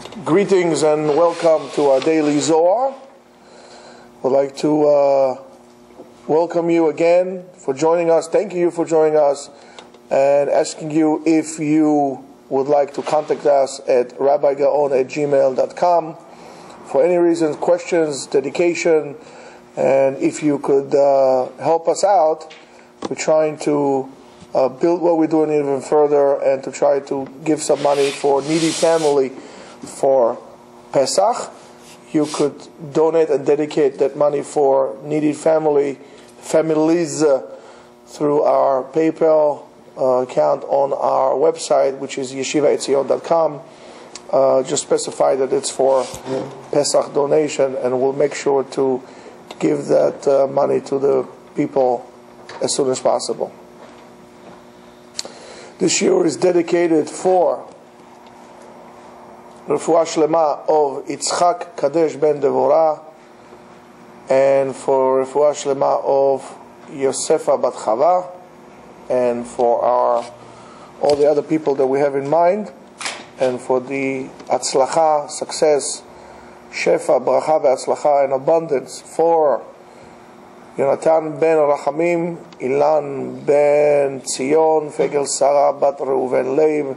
Greetings and welcome to our daily Zohar. We'd like to welcome you again for joining us. Thank you for joining us and asking you if you would like to contact us at rabbigaon@gmail.com for any reasons, questions, dedication, and if you could help us out. We're trying to build what we're doing even further and to try to give some money for needy family for Pesach. You could donate and dedicate that money for needy families through our PayPal account on our website, which is yeshiva.etzion.com. Just specify that it's for Pesach donation, and we'll make sure to give that money to the people as soon as possible. This year is dedicated for Refuah Shlema of Yitzchak Kadesh ben Devorah, and for Refuah Shlema of Yosefa bat Chava, and for all the other people that we have in mind, and for the Atzlacha, success, Shefa, Bracha ve'Atzlacha, and abundance for Yonatan ben Rachamim, Ilan ben Tzion, Fegel Sarah bat Reuven Leib,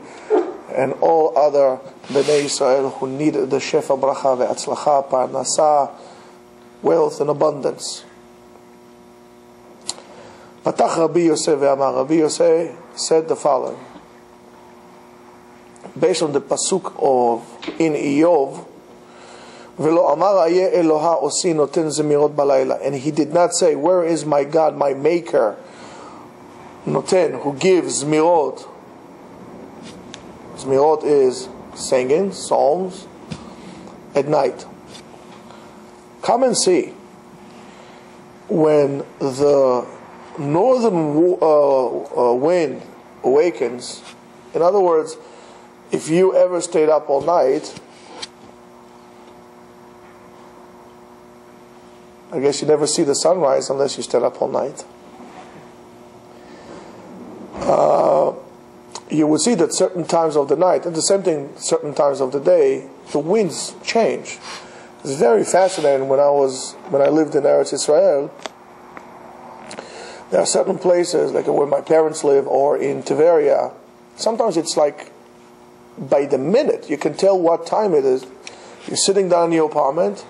and all other Bnei Israel who need the Shefa, Bracha ve'Atzlacha, Parnasa, wealth and abundance. Patach Rabbi Yosef ve'amar. Rabbi Yosef said the following, based on the pasuk of in Iyov, V'lo amar ayeh Eloha osi noten zemirot balayla, and he did not say, where is my God, my Maker, noten, who gives zemirot. Zemirot is singing, psalms, at night. Come and see, when the northern wind awakens, in other words, if you ever stayed up all night, I guess you never see the sunrise unless you stayed up all night. You would see that certain times of the night, and the same thing certain times of the day, the winds change. It's very fascinating. When I lived in Eretz Israel, there are certain places, like where my parents live, or in Tiberia. Sometimes it's like by the minute you can tell what time it is. You're sitting down in your apartment,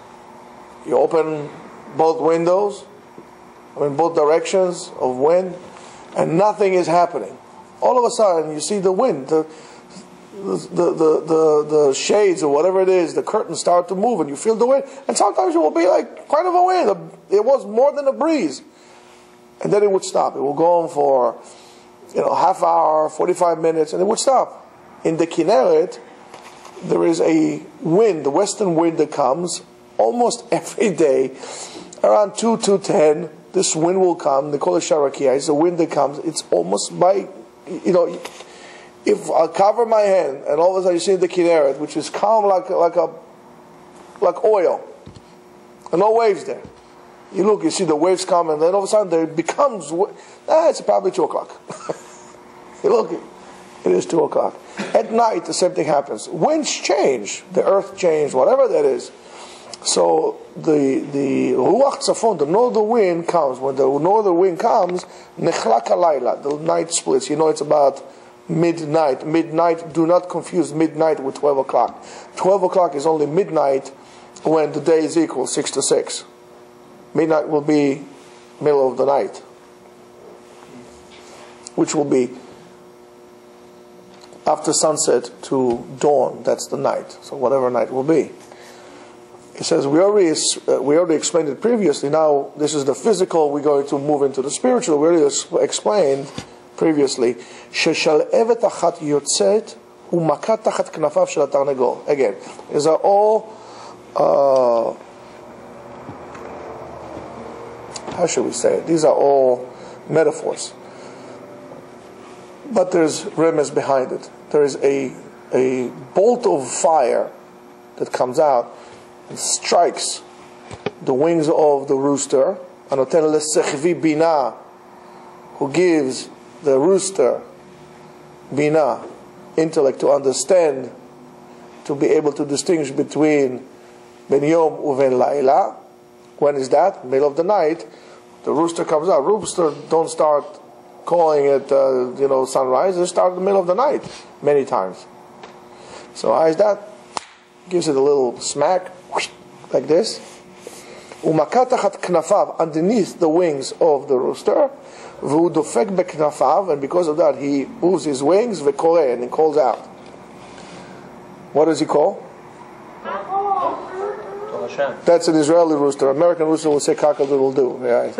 you open both windows, in both directions of wind, and nothing is happening. All of a sudden, you see the wind, the shades or whatever it is, the curtains start to move, and you feel the wind. And sometimes it will be like kind of a wind. It was more than a breeze, and then it would stop. It will go on for half hour, 45 minutes, and it would stop. In the Kinneret, there is a wind, the western wind that comes almost every day. Around 2 to 10, this wind will come. They call it Sharakia. It's the wind that comes. It's almost by, if I cover my hand and all of a sudden you see the Kinneret, which is calm like oil, and no waves there. You look, you see the waves come, and then all of a sudden there becomes. It's probably 2 o'clock. You look, it is 2 o'clock. At night, the same thing happens. Winds change, the earth changes, whatever that is. So the Ruach Tzafon, the northern wind comes. When the northern wind comes, Nechlak Halayla, the night splits. It's about midnight. Midnight, do not confuse midnight with 12 o'clock. 12 o'clock is only midnight when the day is equal, 6 to 6. Midnight will be middle of the night, which will be after sunset to dawn. That's the night. So whatever night will be. It says, we already explained it previously. Now, this is the physical. We're going to move into the spiritual. We already explained previously. Sheshal'evet achat yotzet u'makat tachat knafav shel hatarnegol. Again, these are all, how should we say it? These are all metaphors. But there's remez behind it. There is a bolt of fire that comes out and strikes the wings of the rooster, anoten lesechvi bina, who gives the rooster bina, intellect, to understand to be able to distinguish between Ben Yom uven Laila. When is that? Middle of the night. The rooster comes out. Rooster don't start calling it, sunrise. They start in the middle of the night many times. So how is that? Gives it a little smack, like this. Umakatachat knafav, underneath the wings of the rooster. V'hu dofek beknafav, and because of that he moves his wings, v'koreh, and he calls out. What does he call? That's an Israeli rooster. American rooster will say cock-a-doodle-doo. Yeah.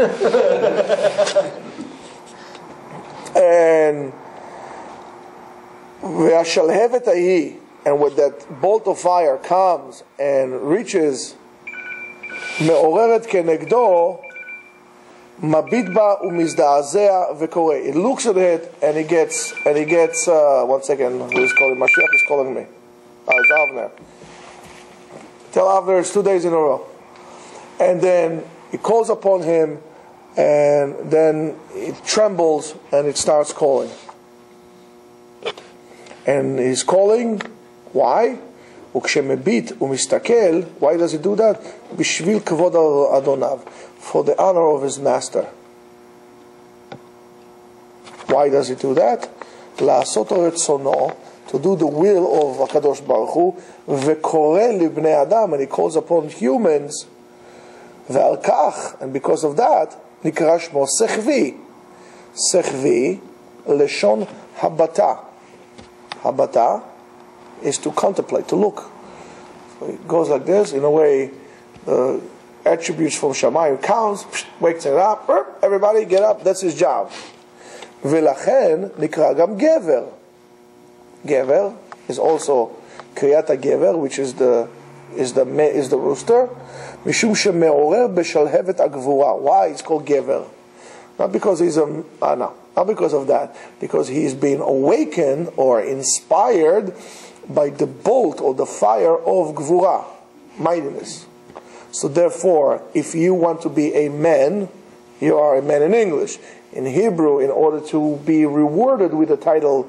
And v'ashalhevet ahi, and when that bolt of fire comes and reaches me'oreret kenegdo, mabit ba umizda'azeh v'koreh. It looks at it and he gets 1 second, who is calling? Mashiach is calling me. It's Avner. Tell Avner it's 2 days in a row. And then he calls upon him, and then it trembles and it starts calling. And he's calling, why? Ukshemebit umistakel, why does he do that? Bishvil kavod adonav, for the honor of his master. Why does he do that? La'asot retzono, to do the will of HaKadosh Baruch Hu, v'koreh libnei adam, and he calls upon humans, ve'al kach, and because of that, nikra shmo sechvi. Sechvi, leshon habata. Habata is to contemplate, to look. So it goes like this, in a way, the attributes from Shamayim counts, wakes it up, everybody get up, that's his job. V'lachen nikra gam gever. Gever is also kriyat gever, which is the rooster. Mishum shemeorer beshalhevet agvura. Why it's called gever? Not because he's not because of that. Because he's been awakened or inspired by the bolt or the fire of gvura, mightiness. So therefore, if you want to be a man, you are a man in English. In Hebrew, in order to be rewarded with the title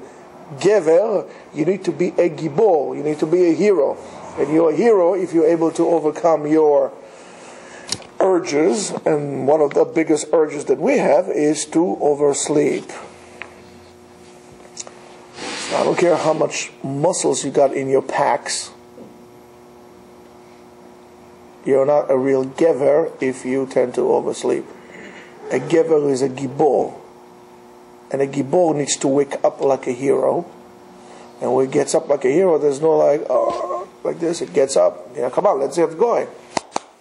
Gever, you need to be a gibor, you need to be a hero. And you're a hero if you're able to overcome your urges, and one of the biggest urges that we have is to oversleep. I don't care how much muscles you got in your pecs, you're not a real gever if you tend to oversleep. A gever is a gibor. And a gibor needs to wake up like a hero. And when it gets up like a hero, there's no like this. It gets up. Come on, let's get going.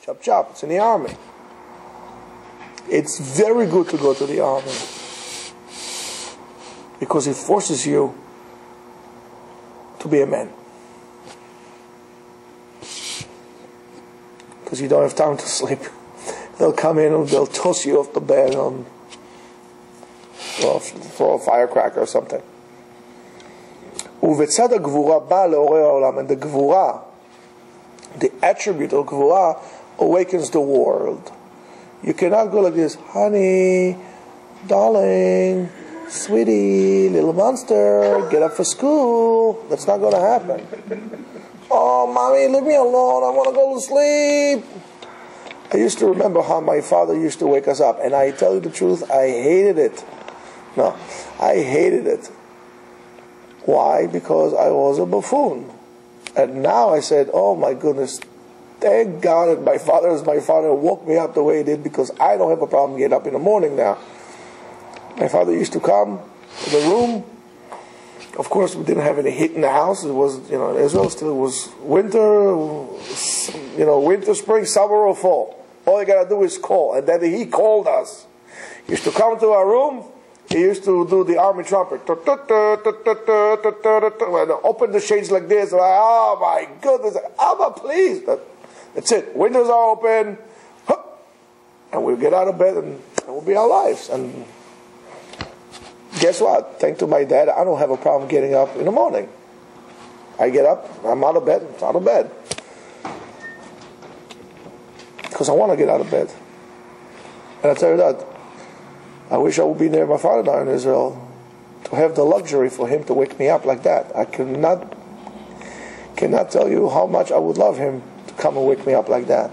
Chop chop. It's in the army. It's very good to go to the army, because it forces you to be a man. Because you don't have time to sleep. They'll come in and they'll toss you off the bed and throw a firecracker or something. ובצד הגבורה בא לעורר העולם, and the gvura, the attribute of gvura, awakens the world. You cannot go like this, honey, darling, sweetie, little monster, get up for school. That's not going to happen. Oh, mommy, leave me alone, I want to go to sleep. I used to remember how my father used to wake us up, and I tell you the truth, I hated it. No, I hated it. Why? Because I was a buffoon. And now I said, oh my goodness, thank God that my father is my father, woke me up the way he did, because I don't have a problem getting up in the morning now. My father used to come to the room. Of course, we didn't have any heat in the house. It was, in Israel still was winter, winter, spring, summer, or fall. All you got to do is call. And then he called us. He used to come to our room. He used to do the army trumpet. Open the shades like this. Oh my goodness. Abba, please. That's it. Windows are open. And we'll get out of bed and it will be our lives. And guess what? Thanks to my dad, I don't have a problem getting up in the morning. I get up, I'm out of bed, it's out of bed. Because I want to get out of bed. And I tell you that, I wish I would be near my father now in Israel to have the luxury for him to wake me up like that. I cannot cannot tell you how much I would love him to come and wake me up like that.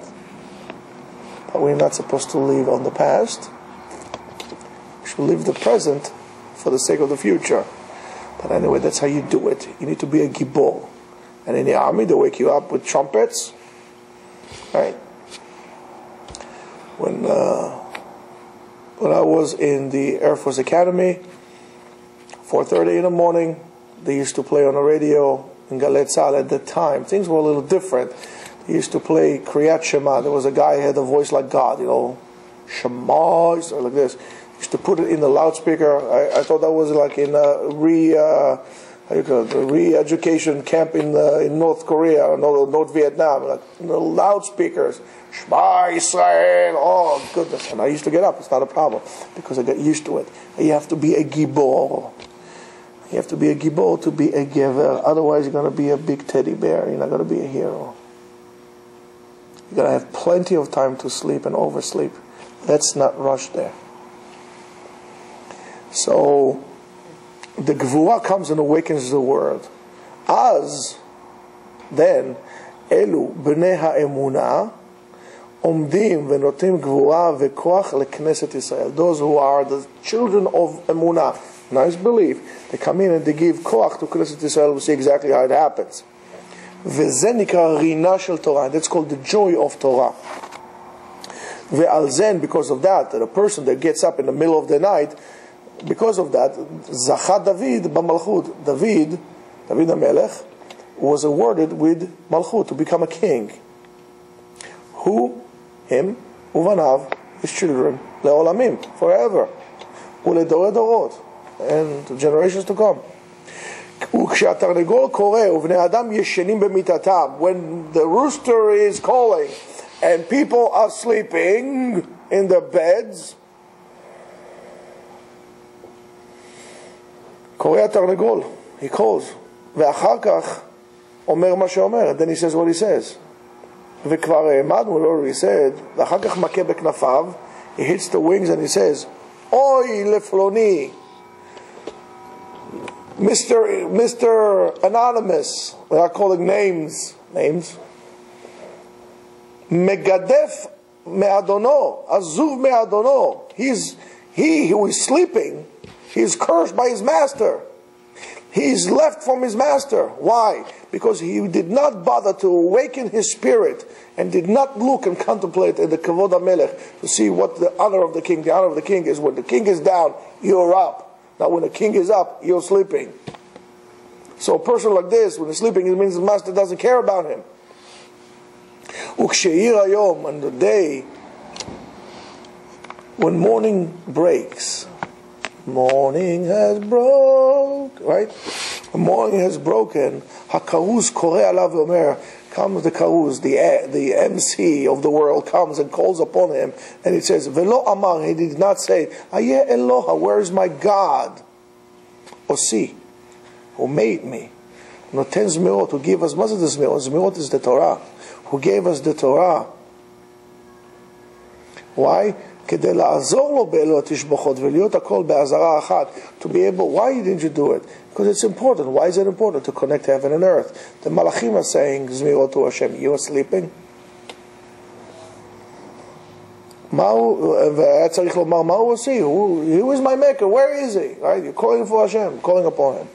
But we're not supposed to live on the past. We should live the present for the sake of the future. But anyway, that's how you do it. You need to be a gibor. And in the army, they wake you up with trumpets. Right? When I was in the Air Force Academy, 4:30 in the morning, they used to play on the radio in Galet Tzahal at that time. Things were a little different. They used to play Kriyat Shema. There was a guy who had a voice like God, Shema, so like this. He used to put it in the loudspeaker. I thought that was like in a re-education camp in North Korea or North Vietnam, like the loudspeakers. Shema Yisrael, oh goodness. And I used to get up, it's not a problem, because I got used to it. You have to be a gibor. You have to be a gibor to be a gever. Otherwise you're going to be a big teddy bear. You're not going to be a hero. You're going to have plenty of time to sleep and oversleep. Let's not rush there. So the gvura comes and awakens the world. As then, elu bnei ha'emunah omdim v'notim gvura v'koach leknesset Yisrael. Those who are the children of emunah, nice belief, they come in and they give koach to Knesset Yisrael. We'll see exactly how it happens. V'ze nikra rina shel Torah. That's called the joy of Torah. Ve'al zen, because of that a person that gets up in the middle of the night, because of that, Zachat David b'malchut. David HaMelech, was awarded with malchut, to become a king. Who? Him, uvanav, his children, le'olamim, forever. U'ledorei dorot, and to generations to come. וכשהתרנגול קורא ובני אדם ישנים במיטתם, when the rooster is calling and people are sleeping in their beds, קורא התרנגול, he calls, ואחר כך אומר מה שאומר, and then he says what he says. וכבר העמדנו, we already said, ואחר כך מכה בכנפיו, he hits the wings and he says, אוי לפלוני, Mr. Anonymous, without calling names, Megadef me'adono, azuv me'adono. He who is sleeping, he is cursed by his master. He is left from his master. Why? Because he did not bother to awaken his spirit and did not look and contemplate in the Kavod HaMelech to see what the honor of the king. The honor of the king is when the king is down, you're up. Now when the king is up, you're sleeping. So a person like this, when he's sleeping, it means the master doesn't care about him. Uksheir hayom, on the day when morning breaks, morning has broke, right? The morning has broken. Hakaruz koreh alav v'omer, comes the karuz, the MC of the world comes and calls upon him, and it says, Velo amar, he did not say, Ayeh Eloha, where is my God? Osi, who made me. Noten zmeot, who gave us, what is the zmeot? Zmeot is the Torah. Who gave us the Torah. Why? כדי לעזור לו באלוהות תשבחות ולהיות הכל בעזרה אחת. To be able, why didn't you do it? Because it's important. Why is it important? To connect heaven and earth. The Malachim are saying, Zmirot to Hashem, you are sleeping? והיה צריך לומר, מה הוא עושה? Who is my maker? Where is he? Right? You're calling for Hashem, calling upon him.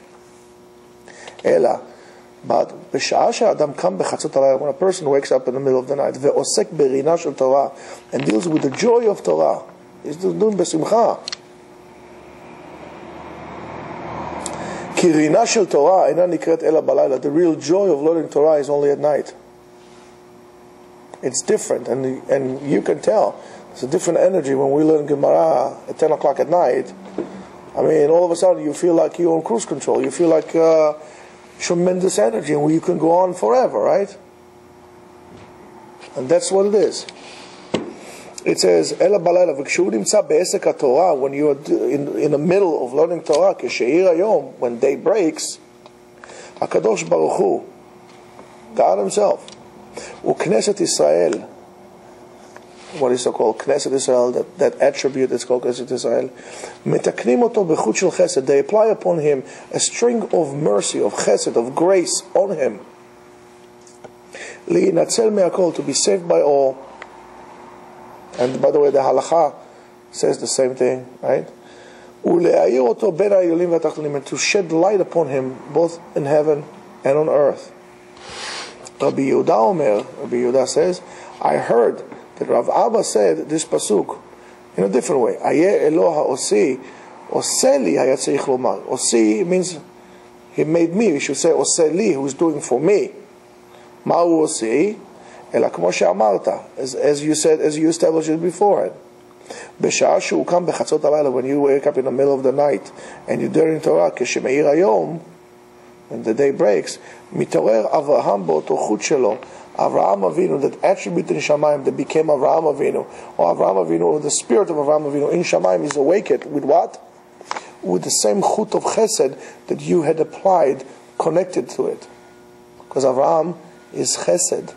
אלא, but בשעה שהאדם קם בחצות הלילה, when a person wakes up in the middle of the night, ועוסק ברינה של תורה, and deals with the joy of Torah, he's doing בשמחה. כי רינה של תורה אינה נקראת אלא בלילה. The real joy of learning Torah is only at night. It's different, and you can tell. It's a different energy when we learn Gemara at 10 o'clock at night. I mean, all of a sudden you feel like you're on cruise control. You feel like tremendous energy, and you can go on forever, right? And that's what it is. It says, Ela balayla, v'kshu nimtza be'esek HaTorah, when you are in the middle of learning Torah, כשעיר היום, when day breaks, HaKadosh Baruch Hu, God Himself, u'knesset Yisrael, what is so called Knesset Israel, that attribute that's called Knesset Israel, metaknim oto bechut shel chesed, they apply upon him a string of mercy, of chesed, of grace on him. Li'inatzel me'akol, to be saved by all. And by the way, the halacha says the same thing, right? Ule'ayir oto ben ha'yolim v'atachtonim, and to shed light upon him, both in heaven and on earth. Rabbi Yehuda says, I heard that Rav Abba said this pasuk in a different way. Ayeh Eloha ha'osi, oseli hayatzich lomar. Osi means he made me. We should say oseli, who is doing for me. Ma'u osi, ela kmo she'amarta, as you said, as you established it before. B'sha'ah she'ukam bechatzot halayla, when you wake up in the middle of the night and you're during Torah, כשמאיר היום, when the day breaks, מתעורר אברהם באותו חוט שלו, Avraham Avinu, that attribute in Shamayim that became Avraham Avinu, or Avraham Avinu, or the spirit of Avraham Avinu in Shamayim is awakened with what? With the same chut of chesed that you had applied, connected to it. Because Avraham is chesed.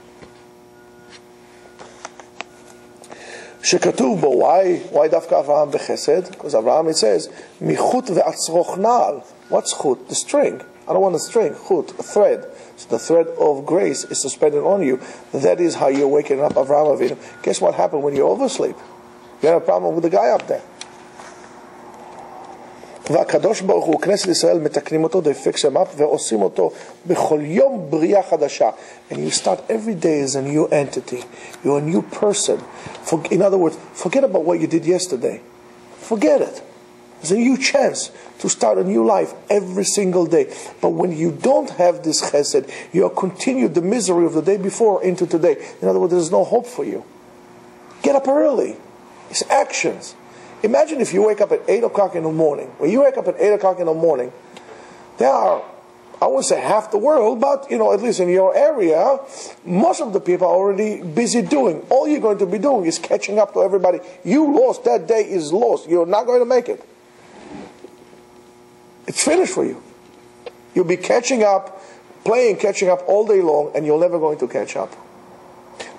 Shekatuv bo, why dafka Avraham bechesed? Because Avraham, it says, michut ve'atzroch na'al. What's chut? The string. I don't want a string, chut, a thread. So the thread of grace is suspended on you. That is how you're waking up Avraham Avinu. Guess what happened when you oversleep? You had a problem with the guy up there. והקדוש ברוך הוא, כנסת ישראל, מתקנים אותו, they fix him up, ועושים אותו בכל יום בריאה חדשה. And you start every day as a new entity. You're a new person. In other words, forget about what you did yesterday. Forget it. There's a new chance to start a new life every single day. But when you don't have this chesed, you are continued the misery of the day before into today. In other words, there's no hope for you. Get up early. It's actions. Imagine if you wake up at 8 o'clock in the morning. When you wake up at 8 o'clock in the morning, there are, I wouldn't say half the world, but at least in your area, most of the people are already busy doing. All you're going to be doing is catching up to everybody. You lost, that day is lost. You're not going to make it. It's finished for you. You'll be catching up, playing catching up all day long, and you're never going to catch up.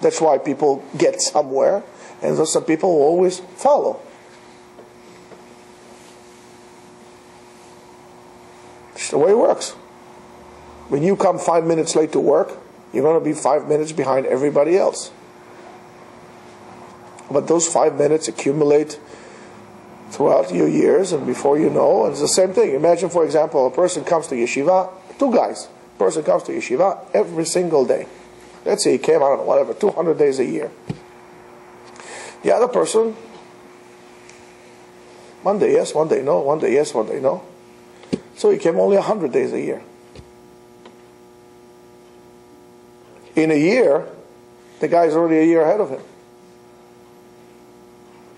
That's why people get somewhere, and there's some people who always follow. It's the way it works. When you come 5 minutes late to work, you're going to be 5 minutes behind everybody else. But those 5 minutes accumulate throughout your years, and before you know, it's the same thing. Imagine, for example, a person comes to Yeshiva, two guys. A person comes to Yeshiva every single day. Let's say he came, 200 days a year. The other person, one day yes, one day no, one day yes, one day no. So he came only 100 days a year. In a year, the guy's already a year ahead of him.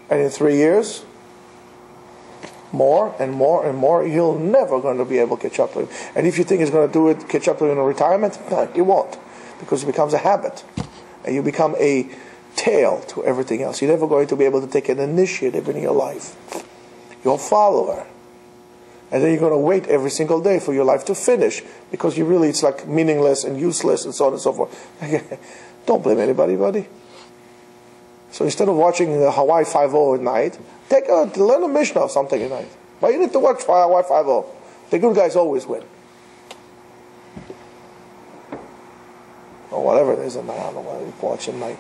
And in 3 years, more and more and more, you're never going to be able to catch up to him. And if you think he's going to do it, catch up to him in retirement, no, he won't. Because it becomes a habit. And you become a tail to everything else. You're never going to be able to take an initiative in your life. You're a follower. And then you're going to wait every single day for your life to finish. Because it's like meaningless and useless and so on and so forth. Don't blame anybody, buddy. So instead of watching the Hawaii 5-0 at night, learn a Mishnah or something at night. Why you need to watch Hawaii 5-0? The good guys always win. Or whatever it is at night. I don't know why you watch at night.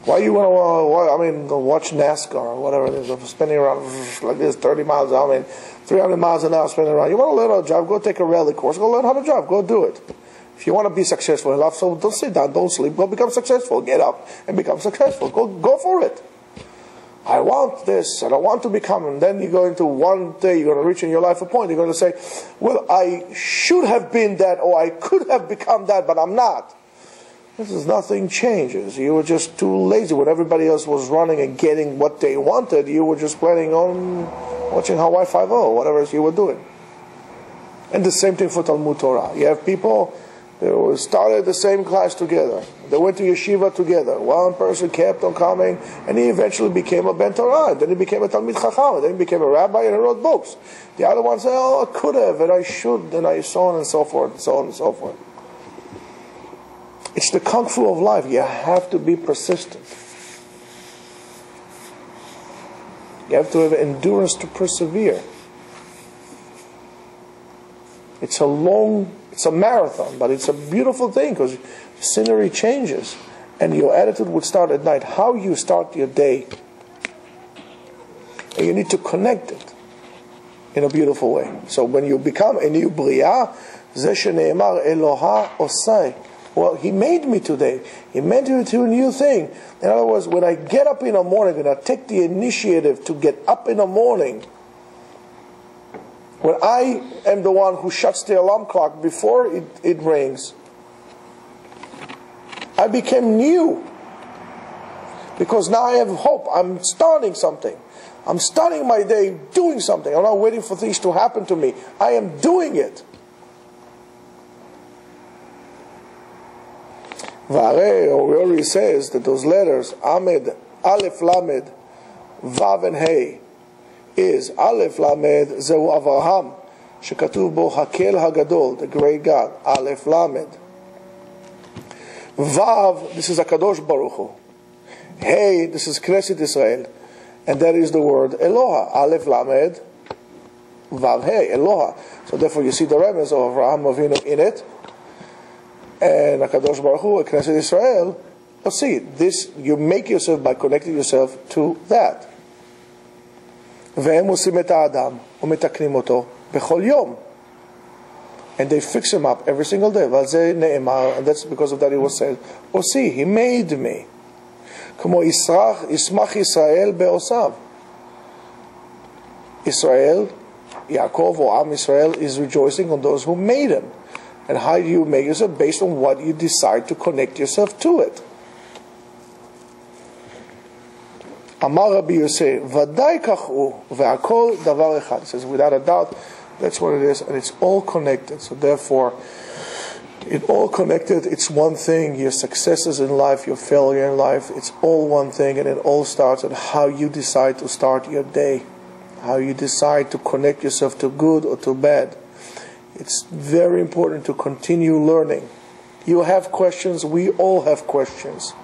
Why you want to watch NASCAR or whatever it is, spinning around like this, 30 miles an hour, 300 miles an hour spinning around. You want to learn how to drive, go take a rally course, go learn how to drive, go do it. If you want to be successful in life, so don't sit down, don't sleep, go become successful. Get up and become successful. Go for it. I want this, and I want to become, and then you're going to, one day you're going to reach in your life a point, you're going to say, well, I should have been that, or I could have become that, but I'm not. This is nothing changes. You were just too lazy. When everybody else was running and getting what they wanted, you were just planning on watching Hawaii 5-0, whatever else you were doing. And the same thing for Talmud Torah. You have people that started the same class together. They went to yeshiva together. One person kept on coming, and he eventually became a Ben Torah. Then he became a Talmid Chacham. Then he became a rabbi, and he wrote books. The other one said, oh, I could have, and I should, and I so on and so forth, and so on and so forth. It's the kung fu of life. You have to be persistent. You have to have endurance to persevere. It's a marathon, but it's a beautiful thing because scenery changes and your attitude would start at night. How you start your day. And you need to connect it in a beautiful way. So when you become a new Bria, Ze shene'emar Eloha osai. Well, He made me today. He made me to a new thing. In other words, when I get up in the morning and I take the initiative to get up in the morning, when I am the one who shuts the alarm clock before it rings, I became new. Because now I have hope. I'm starting something. I'm starting my day doing something. I'm not waiting for things to happen to me. I am doing it. Vare already says that those letters, Amed, Aleph, Lamed, Vav, and Hey, is Aleph, Lamed, Zehu Avraham, Shekatuv bo Hakel Hagadol, the great God, Aleph, Lamed. Vav, this is HaKadosh Baruch Hu. Hey, this is Knesset Israel. And that is the word Eloha. Aleph, Lamed, Vav, Hey, Eloha. So therefore you see the remnants of Avraham Avinu in it. And HaKadosh Baruch Hu, Knesset Israel, see, this, you make yourself by connecting yourself to that. והם עושים את האדם ומתקנים אותו בכל יום. And they fix him up every single day. ועל זה נאמר, and that's because of that it was said, see, He made me. כמו ישמח ישראל בעושיו. Israel, Yaakov or Am Israel is rejoicing on those who made him. And how do you make yourself? Based on what you decide to connect yourself to it. Amar Rabbi Yosef, Vadai kachu ve'akol davar echad. It says, without a doubt, that's what it is, and it's all connected. So therefore, it all connected. It's one thing. Your successes in life, your failure in life, it's all one thing, and it all starts at how you decide to start your day, how you decide to connect yourself to good or to bad. It's very important to continue learning. You have questions, we all have questions.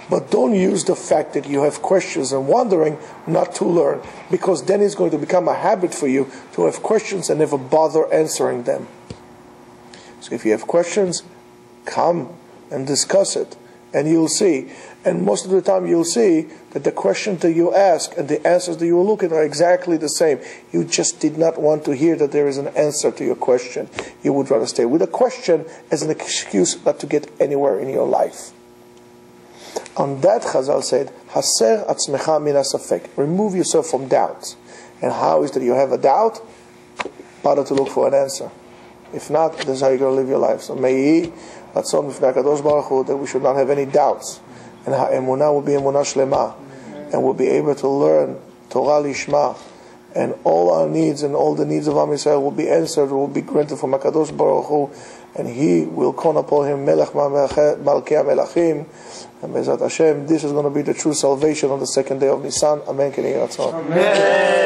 But don't use the fact that you have questions and wondering not to learn, because then it's going to become a habit for you to have questions and never bother answering them. So if you have questions, come and discuss it, and you'll see. And most of the time you'll see that the questions that you ask and the answers that you look at are exactly the same. You just did not want to hear that there is an answer to your question. You would rather stay with a question as an excuse not to get anywhere in your life. On that, Chazal said, Haser atzmecha min hasafek. Remove yourself from doubts. And how is that you have a doubt? Bother to look for an answer. If not, this is how you're going to live your life. So may Yehi Ratzon B'fnei HaKadosh Baruch Hu that we should not have any doubts. And ha'emunah will be emunah shlema. And we'll be able to learn Torah Lishma. And all our needs and all the needs of Am Yisrael will be answered, will be granted from HaKadosh Baruch Hu. And He will call upon Him Melech Malkei HaMelachim. And Bezat Hashem, this is going to be the true salvation on the second day of Nisan. Amen.